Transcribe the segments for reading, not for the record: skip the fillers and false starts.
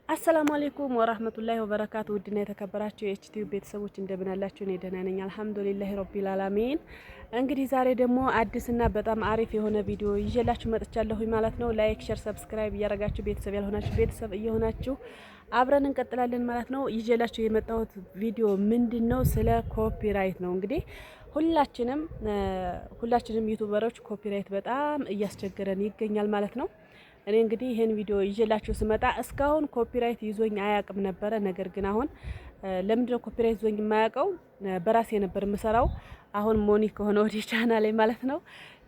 አሰላሙ አለይኩም ወራህመቱላሂ ወበረካቱ። ውድና የተከበራችሁ የኤችቲዩ ቤተሰቦች እንደምን አላችሁ? እኔ ደህና ነኝ አልሐምዱሊላሂ ረቢል ዓለሚን። እንግዲህ ዛሬ ደግሞ አዲስና በጣም አሪፍ የሆነ ቪዲዮ ይዤላችሁ መጥቻለሁ ማለት ነው። ላይክ፣ ሼር፣ ሰብስክራይብ እያደረጋችሁ ቤተሰብ ያልሆናችሁ ቤተሰብ እየሆናችሁ አብረን እንቀጥላለን ማለት ነው። ይዤላችሁ የመጣሁት ቪዲዮ ምንድነው? ስለ ኮፒራይት ነው። እንግዲህ ሁላችንም ዩቲዩበሮች ኮፒራይት በጣም እያስቸገረን ይገኛል ማለት ነው። እኔ እንግዲህ ይሄን ቪዲዮ ይዤላችሁ ስመጣ እስካሁን ኮፒራይት ይዞኝ አያውቅም ነበረ። ነገር ግን አሁን ለምንድነው ኮፒራይት ይዞኝ የማያውቀው? በራሴ ነበር የምሰራው። አሁን ሞኒ ከሆነ ወደ ቻናሌ ማለት ነው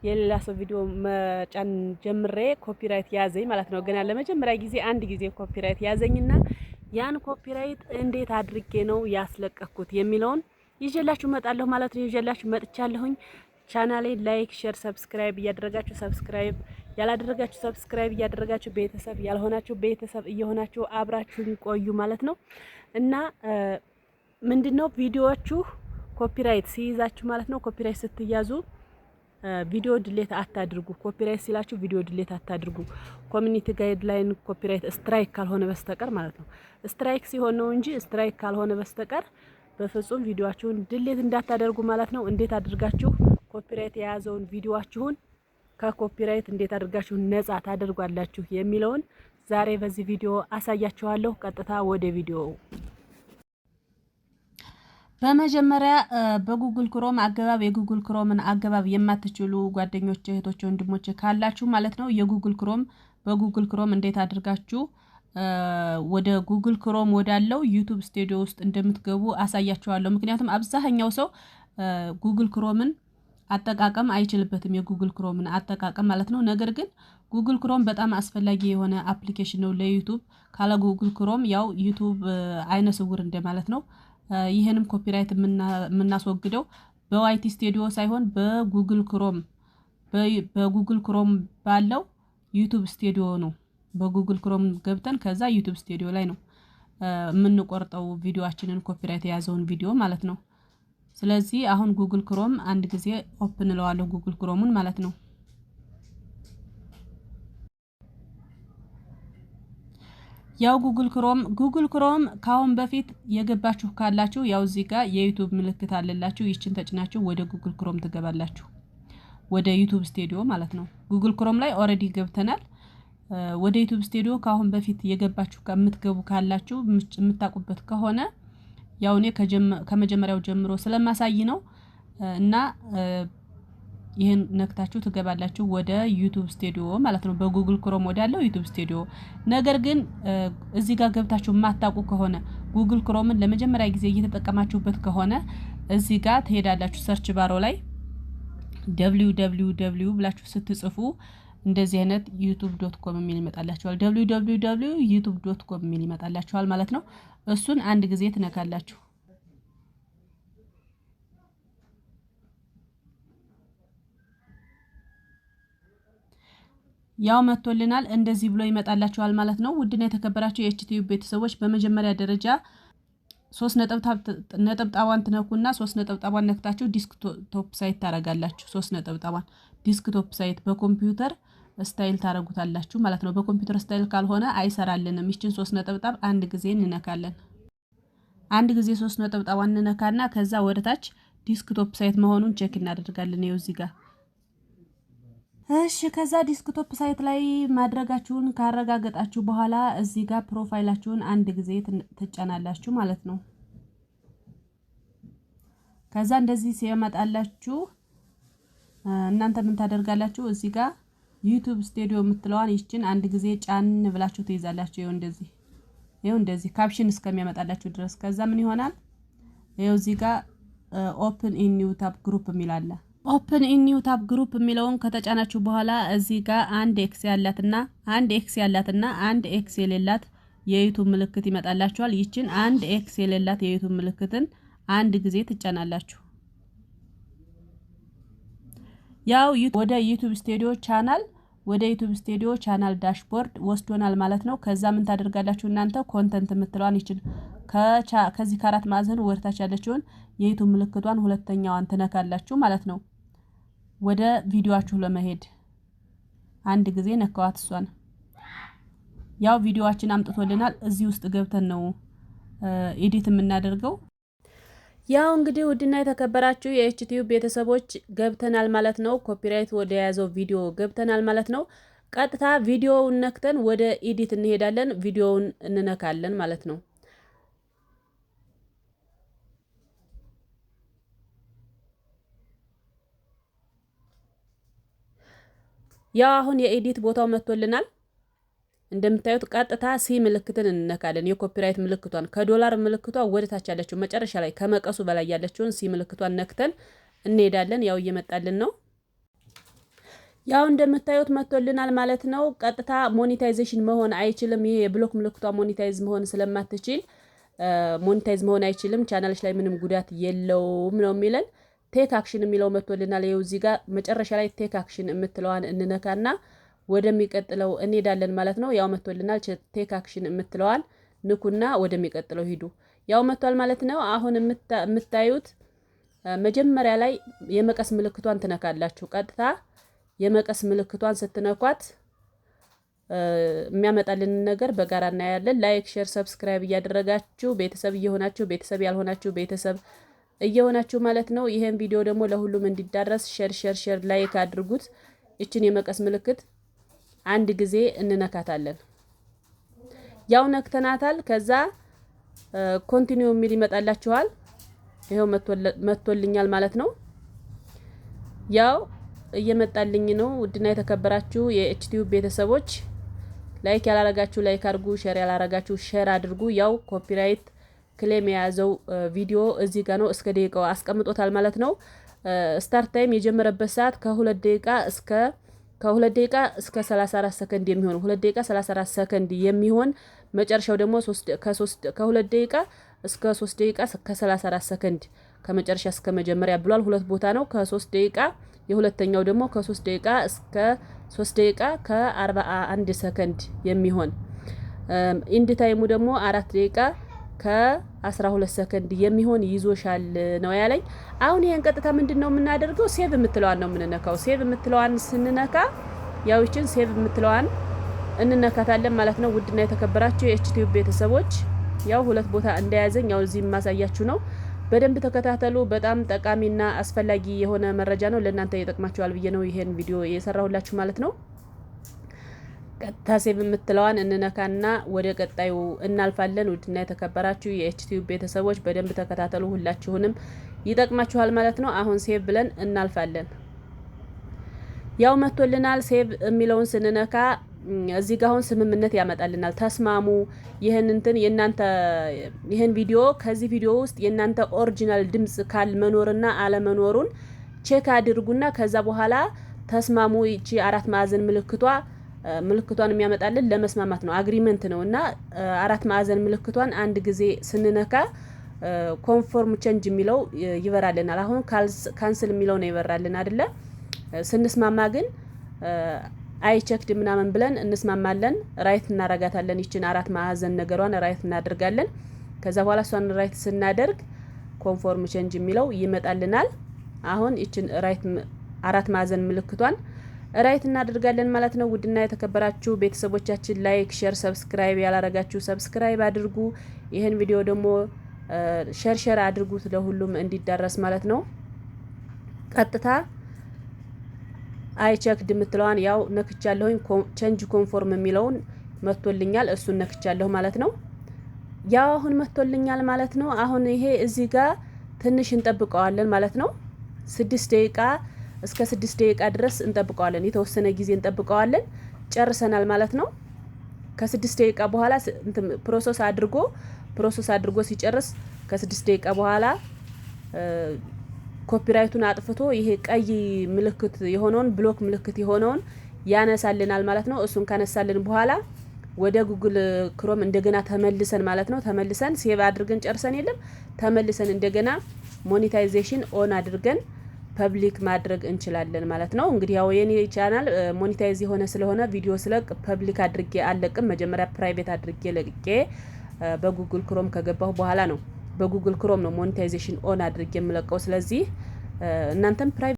የሌላ ሰው ቪዲዮ መጫን ጀምሬ ኮፒራይት ያዘኝ ማለት ነው። ገና ለመጀመሪያ ጊዜ አንድ ጊዜ ኮፒራይት ያዘኝና ያን ኮፒራይት እንዴት አድርጌ ነው ያስለቀኩት የሚለውን ይዤላችሁ መጣለሁ ማለት ነው። ይዤላችሁ መጥቻለሁኝ። ቻናሌ ላይክ፣ ሼር፣ ሰብስክራይብ እያደረጋችሁ ያላደረጋችሁ ሰብስክራይብ እያደረጋችሁ ቤተሰብ ያልሆናችሁ ቤተሰብ እየሆናችሁ አብራችሁን ቆዩ ማለት ነው። እና ምንድነው ቪዲዮዎቹ ኮፒራይት ሲይዛችሁ ማለት ነው። ኮፒራይት ስትያዙ ቪዲዮ ድሌት አታድርጉ። ኮፒራይት ሲላችሁ ቪዲዮ ድሌት አታድርጉ። ኮሚኒቲ ጋይድላይን ኮፒራይት ስትራይክ ካልሆነ በስተቀር ማለት ነው። ስትራይክ ሲሆን ነው እንጂ ስትራይክ ካልሆነ በስተቀር በፍጹም ቪዲዮአችሁን ድሌት እንዳታደርጉ ማለት ነው። እንዴት አድርጋችሁ ኮፒራይት የያዘውን ቪዲዮአችሁን ከኮፒራይት እንዴት አድርጋችሁ ነጻ ታደርጓላችሁ የሚለውን ዛሬ በዚህ ቪዲዮ አሳያችኋለሁ። ቀጥታ ወደ ቪዲዮው። በመጀመሪያ በጉግል ክሮም አገባብ የጉግል ክሮምን አገባብ የማትችሉ ጓደኞች፣ እህቶች፣ ወንድሞች ካላችሁ ማለት ነው በጉግል ክሮም እንዴት አድርጋችሁ ወደ ጉግል ክሮም ወዳለው ዩቲዩብ ስቱዲዮ ውስጥ እንደምትገቡ አሳያችኋለሁ። ምክንያቱም አብዛኛው ሰው ጉግል ክሮምን አጠቃቀም አይችልበትም፣ የጉግል ክሮምን አጠቃቀም ማለት ነው። ነገር ግን ጉግል ክሮም በጣም አስፈላጊ የሆነ አፕሊኬሽን ነው ለዩቲዩብ። ካለ ጉግል ክሮም ያው ዩቲዩብ አይነ ስውር እንደማለት ነው። ይሄንም ኮፒራይት የምናስወግደው በዋይቲ ስቱዲዮ ሳይሆን በጉግል ክሮም ባለው ዩቲዩብ ስቱዲዮ ነው። በጉግል ክሮም ገብተን ከዛ ዩቲዩብ ስቱዲዮ ላይ ነው የምንቆርጠው ቪዲዮአችንን ኮፒራይት የያዘውን ቪዲዮ ማለት ነው። ስለዚህ አሁን ጉግል ክሮም አንድ ጊዜ ኦፕን እለዋለሁ፣ ጉግል ክሮሙን ማለት ነው። ያው ጉግል ክሮም ካሁን በፊት የገባችሁ ካላችሁ ያው እዚህ ጋር የዩቲዩብ ምልክት አለላችሁ። ይችን ተጭናችሁ ወደ ጉግል ክሮም ትገባላችሁ፣ ወደ ዩቲዩብ ስቱዲዮ ማለት ነው። ጉግል ክሮም ላይ ኦሬዲ ገብተናል። ወደ ዩቲዩብ ስቱዲዮ ካሁን በፊት የገባችሁ ከምትገቡ ካላችሁ የምታውቁበት ከሆነ ያው እኔ ከመጀመሪያው ጀምሮ ስለማሳይ ነው። እና ይሄን ነክታችሁ ትገባላችሁ ወደ ዩቲዩብ ስቱዲዮ ማለት ነው። በጉግል ክሮም ወዳለው ዩቲዩብ ስቱዲዮ። ነገር ግን እዚህ ጋር ገብታችሁ የማታውቁ ከሆነ ጉግል ክሮምን ለመጀመሪያ ጊዜ እየተጠቀማችሁበት ከሆነ እዚህ ጋር ትሄዳላችሁ። ሰርች ባሮ ላይ www ብላችሁ ስትጽፉ እንደዚህ አይነት youtube.com የሚል ይመጣላችኋል። www.youtube.com የሚል ይመጣላችኋል ማለት ነው። እሱን አንድ ጊዜ ትነካላችሁ። ያው መጥቶልናል፣ እንደዚህ ብሎ ይመጣላችኋል ማለት ነው። ውድና የተከበራችሁ የኤችቲዩ ቤተሰቦች በመጀመሪያ ደረጃ 3 ነጠብጣቧን ትነኩና 3 ነጠብጣቧን ነክታችሁ ዲስክቶፕ ሳይት ታረጋላችሁ። 3 ነጠብጣቧን ዲስክቶፕ ሳይት በኮምፒውተር ስታይል ታረጉታላችሁ ማለት ነው። በኮምፒውተር ስታይል ካልሆነ አይሰራልንም። ይችን 3 ነጠብጣብ አንድ ጊዜ እንነካለን። አንድ ጊዜ 3 ነጠብጣቧን እንነካና ከዛ ወደታች ዲስክቶፕ ሳይት መሆኑን ቼክ እናደርጋለን። ይኸው እዚህ ጋር እሺ። ከዛ ዲስክቶፕ ሳይት ላይ ማድረጋችሁን ካረጋገጣችሁ በኋላ እዚህ ጋር ፕሮፋይላችሁን አንድ ጊዜ ትጫናላችሁ ማለት ነው። ከዛ እንደዚህ ሲመጣላችሁ እናንተ ምን ታደርጋላችሁ? እዚህ ጋር ዩቲዩብ ስቱዲዮ የምትለዋን ይችን አንድ ጊዜ ጫን ብላችሁ ትይዛላችሁ። ይኸው እንደዚህ ካፕሽን እስከሚያመጣላችሁ ድረስ። ከዛ ምን ይሆናል? ይኸው እዚህ ጋር ኦፕን ኢን ኒው ታብ ግሩፕ የሚል አለ። ኦፕን ኢን ኒው ታብ ግሩፕ የሚለውን ከተጫናችሁ በኋላ እዚህ ጋር አንድ ኤክስ ያላትና አንድ ኤክስ የሌላት የዩቲዩብ ምልክት ይመጣላችኋል። ይችን አንድ ኤክስ የሌላት የዩቲዩብ ምልክትን አንድ ጊዜ ትጫናላችሁ። ያው ወደ ዩቲዩብ ስቱዲዮ ቻናል ዳሽቦርድ ወስዶናል ማለት ነው። ከዛ ምን ታደርጋላችሁ እናንተ ኮንተንት የምትለዋን ይችን ከዚህ ከአራት ማዕዘን ወደታች ያለችውን የዩቲዩብ ምልክቷን ሁለተኛዋን ትነካላችሁ ማለት ነው። ወደ ቪዲዮአችሁ ለመሄድ አንድ ጊዜ ነካዋት እሷን። ያው ቪዲዮአችን አምጥቶልናል። እዚህ ውስጥ ገብተን ነው ኤዲት የምናደርገው። ያው እንግዲህ ውድና የተከበራችሁ የኤችቲዩብ ቤተሰቦች ገብተናል ማለት ነው። ኮፒራይት ወደ ያዘው ቪዲዮ ገብተናል ማለት ነው። ቀጥታ ቪዲዮውን ነክተን ወደ ኤዲት እንሄዳለን። ቪዲዮውን እንነካለን ማለት ነው። ያው አሁን የኤዲት ቦታው መጥቶልናል። እንደምታዩት ቀጥታ ሲ ምልክትን እንነካለን። የኮፒራይት ምልክቷን ከዶላር ምልክቷ ወደ ታች ያለችው መጨረሻ ላይ ከመቀሱ በላይ ያለችውን ሲ ምልክቷን ነክተን እንሄዳለን። ያው እየመጣልን ነው። ያው እንደምታዩት መጥቶልናል ማለት ነው። ቀጥታ ሞኔታይዜሽን መሆን አይችልም። ይሄ የብሎክ ምልክቷ ሞኔታይዝ መሆን ስለማትችል ሞኔታይዝ መሆን አይችልም። ቻናልሽ ላይ ምንም ጉዳት የለውም ነው የሚለን። ቴክ አክሽን የሚለው መጥቶልናል። ይኸው እዚህ ጋር መጨረሻ ላይ ቴክ አክሽን የምትለዋን እንነካና ወደሚቀጥለው እንሄዳለን ማለት ነው። ያው መጥቶልናል። ቴክ አክሽን የምትለዋን ንኩና ወደሚቀጥለው ሂዱ። ያው መጥቷል ማለት ነው። አሁን የምታዩት መጀመሪያ ላይ የመቀስ ምልክቷን ትነካላችሁ። ቀጥታ የመቀስ ምልክቷን ስትነኳት የሚያመጣልን ነገር በጋራ እናያለን። ላይክ፣ ሼር፣ ሰብስክራይብ እያደረጋችሁ ቤተሰብ እየሆናችሁ ቤተሰብ ያልሆናችሁ ቤተሰብ እየሆናችሁ ማለት ነው። ይሄን ቪዲዮ ደግሞ ለሁሉም እንዲዳረስ ሼር ላይክ አድርጉት። ይችን የመቀስ ምልክት አንድ ጊዜ እንነካታለን። ያው ነክተናታል። ከዛ ኮንቲኒው የሚል ይመጣላችኋል። ይሄው መጥቶልኛል ማለት ነው። ያው እየመጣልኝ ነው። ውድና የተከበራችሁ የኤችቲዩብ ቤተሰቦች ላይክ ያላረጋችሁ ላይክ አድርጉ፣ ሼር ያላረጋችሁ ሼር አድርጉ። ያው ኮፒራይት ክሌም የያዘው ቪዲዮ እዚህ ጋር ነው። እስከ ደቂቃው አስቀምጦታል ማለት ነው። ስታርት ታይም የጀመረበት ሰዓት ከ2 ደቂቃ እስከ 34 ሰከንድ የሚሆን 2 ደቂቃ 34 ሰከንድ የሚሆን መጨረሻው ደግሞ ከ2 ደቂቃ እስከ 3 ደቂቃ ከ34 ሰከንድ ከመጨረሻ እስከ መጀመሪያ ብሏል። 2 ቦታ ነው። ከ3 ደቂቃ የሁለተኛው ደግሞ ከ3 ደቂቃ እስከ 3 ደቂቃ ከ41 ሰከንድ የሚሆን ኢንድ ታይሙ ደግሞ 4 ደቂቃ ከ12 ሰከንድ የሚሆን ይዞሻል ነው ያለኝ። አሁን ይሄን ቀጥታ ምንድነው የምናደርገው? ሴቭ የምትለዋን ነው የምንነካው። ሴቭ የምትለዋን ስንነካ ያው ይችን ሴቭ የምትለዋን እንነካታለን ማለት ነው። ውድና የተከበራችሁ የኤችቲዩብ ቤተሰቦች ያው 2 ቦታ እንደያዘኝ ያው እዚህ ማሳያችሁ ነው። በደንብ ተከታተሉ። በጣም ጠቃሚና አስፈላጊ የሆነ መረጃ ነው። ለእናንተ ይጠቅማችኋል ብዬ ነው ይሄን ቪዲዮ የሰራሁላችሁ ማለት ነው። ቀጥታ ሴቭ የምትለዋን እንነካና ወደ ቀጣዩ እናልፋለን። ውድና የተከበራችሁ የኤችቲዩብ ቤተሰቦች በደንብ ተከታተሉ። ሁላችሁንም ይጠቅማችኋል ማለት ነው። አሁን ሴቭ ብለን እናልፋለን። ያው መጥቶልናል። ሴቭ የሚለውን ስንነካ እዚህ ጋር አሁን ስምምነት ያመጣልናል። ተስማሙ። ይህን ቪዲዮ ከዚህ ቪዲዮ ውስጥ የእናንተ ኦሪጂናል ድምጽ መኖርና አለመኖሩን ቼክ አድርጉና ከዛ በኋላ ተስማሙ። ይቺ 4 ማዕዘን ምልክቷን የሚያመጣልን ለመስማማት ነው። አግሪመንት ነው እና 4 ማዕዘን ምልክቷን አንድ ጊዜ ስንነካ ኮንፎርም ቼንጅ የሚለው ይበራልናል። አሁን ካንስል የሚለው ነው ይበራልን አይደለ? ስንስማማ ግን አይቸክድ ምናምን ብለን እንስማማለን። ራይት እናረጋታለን። ይችን 4 ማዕዘን ነገሯን ራይት እናደርጋለን። ከዛ በኋላ እሷን ራይት ስናደርግ ኮንፎርም ቼንጅ የሚለው ይመጣልናል። አሁን ይችን ራይት 4 ማዕዘን ምልክቷን ራይት እናደርጋለን ማለት ነው። ውድና የተከበራችሁ ቤተሰቦቻችን ላይክ፣ ሼር፣ ሰብስክራይብ ያላረጋችሁ ሰብስክራይብ አድርጉ። ይህን ቪዲዮ ደግሞ ሼር አድርጉት ለሁሉም እንዲዳረስ ማለት ነው። ቀጥታ አይቸክድ የምትለዋን ያው ነክቻለሁኝ። ቼንጅ ኮንፎርም የሚለውን መጥቶልኛል። እሱን ነክቻለሁ ማለት ነው። ያው አሁን መጥቶልኛል ማለት ነው። አሁን ይሄ እዚህ ጋር ትንሽ እንጠብቀዋለን ማለት ነው። 6 ደቂቃ እስከ 6 ደቂቃ ድረስ እንጠብቀዋለን። የተወሰነ ጊዜ እንጠብቀዋለን። ጨርሰናል ማለት ነው። ከ6 ደቂቃ በኋላ ፕሮሰስ አድርጎ ሲጨርስ ከ6 ደቂቃ በኋላ ኮፒራይቱን አጥፍቶ ይሄ ቀይ ምልክት የሆነውን ብሎክ ምልክት የሆነውን ያነሳልናል ማለት ነው። እሱን ካነሳልን በኋላ ወደ ጉግል ክሮም እንደገና ተመልሰን ማለት ነው ሴቭ አድርገን ጨርሰን ተመልሰን እንደገና ሞኔታይዜሽን ኦን አድርገን ፐብሊክ ማድረግ እንችላለን ማለት ነው። እንግዲህ ያው የኔ ቻናል ሞኔታይዝ የሆነ ስለሆነ ቪዲዮ ስለቅ ፐብሊክ አድርጌ አለቅም። መጀመሪያ ፕራይቬት አድርጌ ለቅቄ በጉግል ክሮም ከገባሁ በኋላ ነው በጉግል ክሮም ነው ሞኔታይዜሽን ኦን አድርጌ የምለቀው። ስለዚህ እናንተም